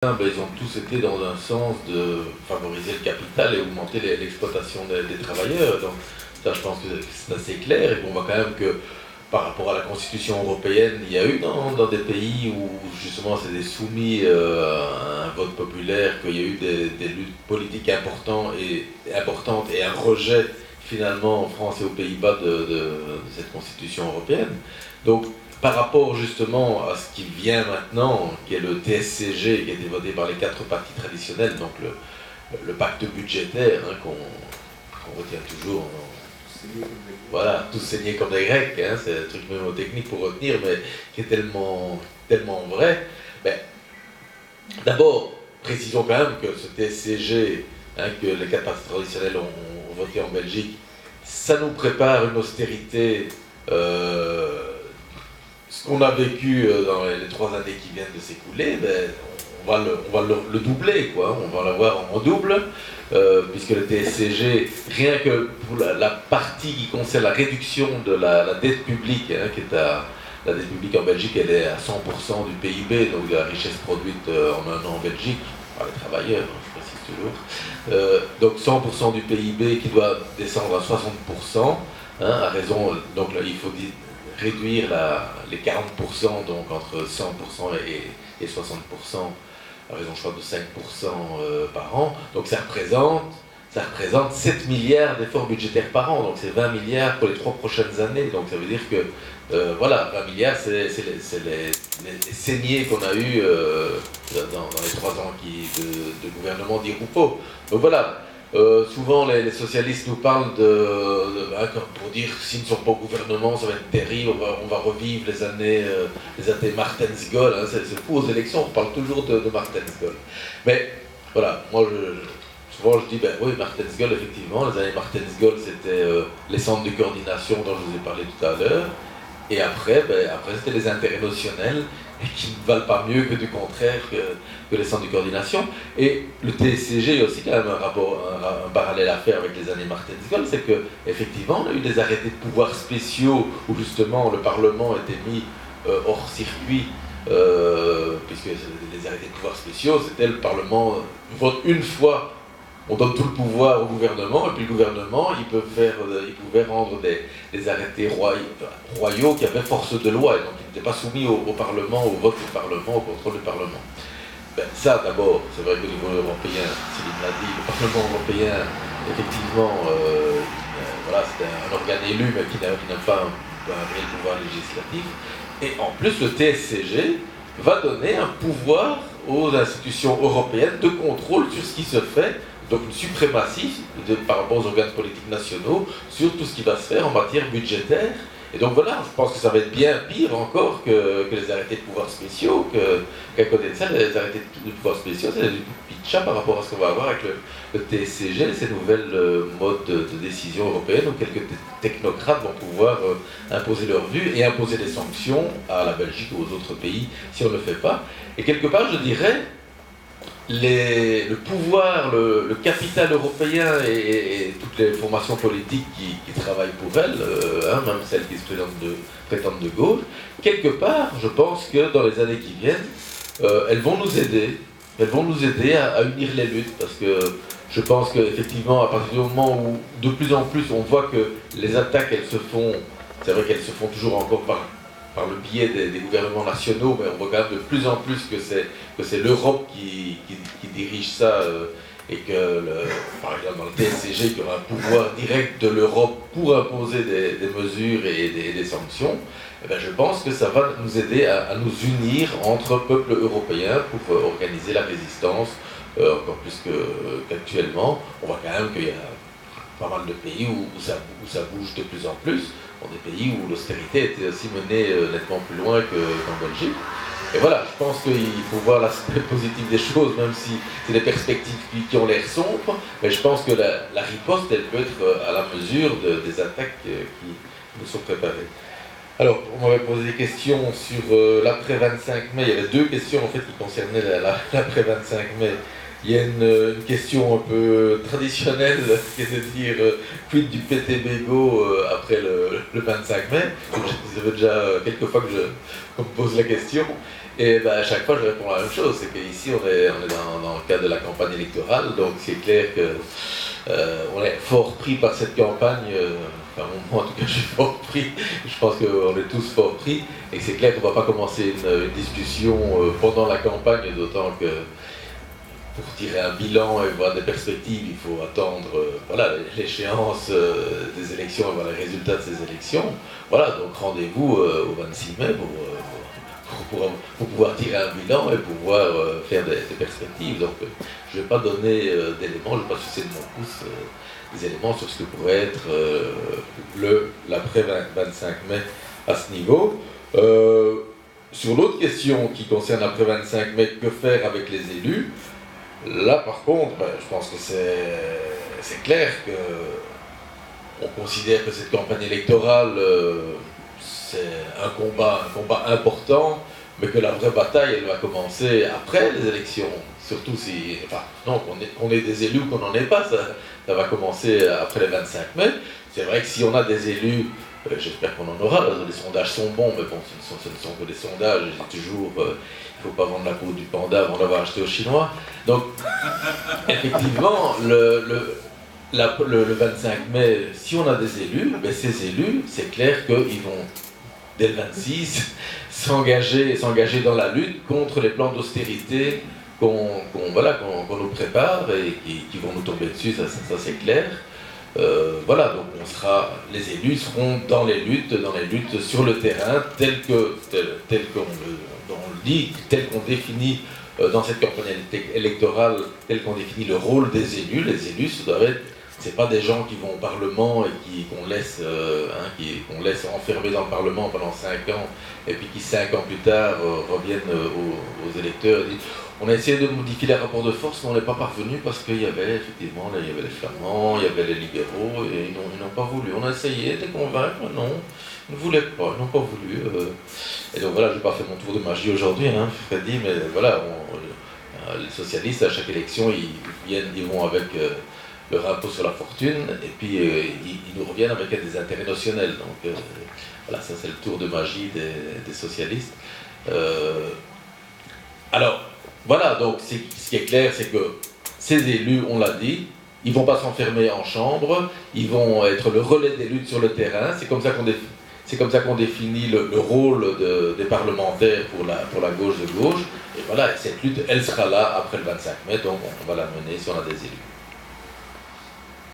ils ont tous été dans un sens de favoriser le capital et augmenter l'exploitation des travailleurs. Donc ça, je pense que c'est assez clair et qu'on voit quand même que par rapport à la Constitution européenne, il y a eu dans des pays où justement c'était soumis à un vote populaire, qu'il y a eu des luttes politiques importantes et un rejet finalement en France et aux Pays-Bas de cette Constitution européenne. Donc par rapport justement à ce qui vient maintenant, qui est le TSCG, qui a été voté par les 4 partis traditionnels, donc le pacte budgétaire qu'on retient toujours. Voilà, tous saignés comme des Grecs, hein, c'est un truc mémotechnique pour retenir, mais qui est tellement vrai. Ben, d'abord, précisons quand même que ce TSCG, que les 4 partis traditionnels ont voté en Belgique, ça nous prépare une austérité. Ce qu'on a vécu dans les 3 années qui viennent de s'écouler, ben, on va le doubler, quoi. On va l'avoir en double, puisque le TSCG, rien que pour la partie qui concerne la réduction de la dette publique, qui est la dette publique en Belgique, elle est à 100% du PIB, donc de la richesse produite en un an en Belgique, par les travailleurs, je précise toujours. Donc 100% du PIB qui doit descendre à 60%, à raison, donc là il faut réduire les 40%, donc entre 100% et 60%, à raison, je crois, de 5% par an. Donc ça représente 7 milliards d'efforts budgétaires par an, donc c'est 20 milliards pour les 3 prochaines années. Donc ça veut dire que, voilà, 20 milliards, c'est les saignées qu'on a eues dans les 3 ans de gouvernement d'Irupo. Donc voilà. Souvent les socialistes nous parlent pour dire s'ils ne sont pas au gouvernement, ça va être terrible, on va revivre les années Martens-Gaulle, hein, c'est fou, aux élections on parle toujours de Martens-Gaulle. Mais voilà, moi souvent je dis, ben oui, Martens-Gaulle, effectivement, les années Martens-Gaulle c'était les centres de coordination dont je vous ai parlé tout à l'heure, et après c'était les intérêts notionnels, et qui ne valent pas mieux que du contraire que les centres de coordination. Et le TSCG, il y a aussi quand même un parallèle à faire avec les années Martens-Gaulle, c'est qu'effectivement, on a eu des arrêtés de pouvoir spéciaux où justement le Parlement était mis hors circuit, puisque les arrêtés de pouvoir spéciaux, c'était le Parlement vote une fois. On donne tout le pouvoir au gouvernement, et puis le gouvernement, il pouvait rendre des arrêtés royaux qui avaient force de loi, et donc ils n'étaient pas soumis au Parlement, au vote du Parlement, au contrôle du Parlement. Ben, ça, d'abord, c'est vrai qu'au niveau européen, Céline l'a dit, le Parlement européen, effectivement, voilà, c'est un organe élu, mais qui n'a pas un réel pouvoir législatif. Et en plus, le TSCG va donner un pouvoir aux institutions européennes de contrôle sur ce qui se fait, donc une suprématie par rapport aux organes politiques nationaux sur tout ce qui va se faire en matière budgétaire. Et donc voilà, je pense que ça va être bien pire encore que les arrêtés de pouvoir spéciaux, qu'à côté de ça, les arrêtés de pouvoir spéciaux, c'est du pitcha par rapport à ce qu'on va avoir avec le TSCG, ces nouvelles modes de décision européenne où quelques technocrates vont pouvoir imposer leur vue et imposer des sanctions à la Belgique ou aux autres pays si on ne le fait pas. Et quelque part, je dirais, le pouvoir, le capital européen et toutes les formations politiques qui travaillent pour elles, même celles qui se prétendent de gauche, quelque part, je pense que dans les années qui viennent, elles vont nous aider. Elles vont nous aider à unir les luttes, parce que je pense qu'effectivement, à partir du moment où de plus en plus on voit que les attaques, elles se font, c'est vrai qu'elles se font toujours encore par le biais des gouvernements nationaux, mais on voit quand même de plus en plus que c'est l'Europe qui dirige ça, et que, par exemple, dans le TSCG, il y aura un pouvoir direct de l'Europe pour imposer des mesures et des sanctions. Eh bien, je pense que ça va nous aider à nous unir entre peuples européens pour organiser la résistance, encore plus qu'actuellement. On voit quand même qu'il y a pas mal de pays où ça bouge de plus en plus. Des pays où l'austérité était aussi menée nettement plus loin qu'en Belgique. Et voilà, je pense qu'il faut voir l'aspect positif des choses, même si c'est des perspectives qui ont l'air sombres, mais je pense que la riposte, elle peut être à la mesure des attaques qui nous sont préparées. Alors, on m'avait posé des questions sur l'après 25 mai. Il y avait 2 questions en fait qui concernaient l'après 25 mai. Il y a une question un peu traditionnelle, qui est de dire quid du PT-Bégo après le 25 mai. Ça fait déjà quelques fois qu'on me pose la question. Et ben, à chaque fois, je réponds la même chose, c'est qu'ici, on est dans le cadre de la campagne électorale, donc c'est clair que on est fort pris par cette campagne, enfin moi en tout cas je suis fort pris, je pense qu'on est tous fort pris, et c'est clair qu'on ne va pas commencer une discussion pendant la campagne, d'autant que pour tirer un bilan et voir des perspectives, il faut attendre voilà, l'échéance des élections et voir les résultats de ces élections. Voilà, donc rendez-vous au 26 mai pour pouvoir tirer un bilan et pouvoir faire des perspectives. Donc je ne vais pas donner d'éléments, je ne vais pas sucer de mon pouce des éléments sur ce que pourrait être l'après-25 mai à ce niveau. Sur l'autre question qui concerne l'après-25 mai, que faire avec les élus? Là, par contre, je pense que c'est clair qu'on considère que cette campagne électorale, c'est un combat important, mais que la vraie bataille, elle va commencer après les élections. Surtout si, enfin, non, qu'on ait des élus ou qu'on n'en ait pas, ça va commencer après les 25 mai. C'est vrai que si on a des élus, j'espère qu'on en aura, les sondages sont bons, mais bon, ce ne sont que des sondages, j'ai toujours... il ne faut pas vendre la peau du panda avant d'avoir acheté aux Chinois. Donc, effectivement, le 25 mai, si on a des élus, ben ces élus, c'est clair qu'ils vont, dès le 26, s'engager dans la lutte contre les plans d'austérité qu'on nous prépare et qui vont nous tomber dessus, ça c'est clair. Voilà, donc les élus seront dans les luttes sur le terrain, tel qu'on le dit, tel qu'on définit dans cette campagne électorale, tel qu'on définit le rôle des élus. Les élus, c'est pas des gens qui vont au Parlement et qu'on laisse enfermer dans le Parlement pendant 5 ans, et puis qui 5 ans plus tard reviennent aux électeurs et disent on a essayé de modifier les rapports de force, mais on n'est pas parvenu parce qu'il y avait effectivement il y avait les flamands, il y avait les libéraux, et ils n'ont pas voulu. On a essayé de les convaincre, mais non, ils ne voulaient pas, ils n'ont pas voulu. Et donc voilà, je n'ai pas fait mon tour de magie aujourd'hui, hein, Freddy, mais voilà, les socialistes, à chaque élection, ils vont avec leur impôt sur la fortune, et puis ils nous reviennent avec des intérêts notionnels. Donc voilà, ça c'est le tour de magie des socialistes. Alors, voilà, donc ce qui est clair, c'est que ces élus, on l'a dit, ils ne vont pas s'enfermer en chambre, ils vont être le relais des luttes sur le terrain. C'est comme ça qu'on définit le rôle des parlementaires pour la gauche de gauche. Et voilà, cette lutte, elle sera là après le 25 mai, donc on va la mener si on a des élus.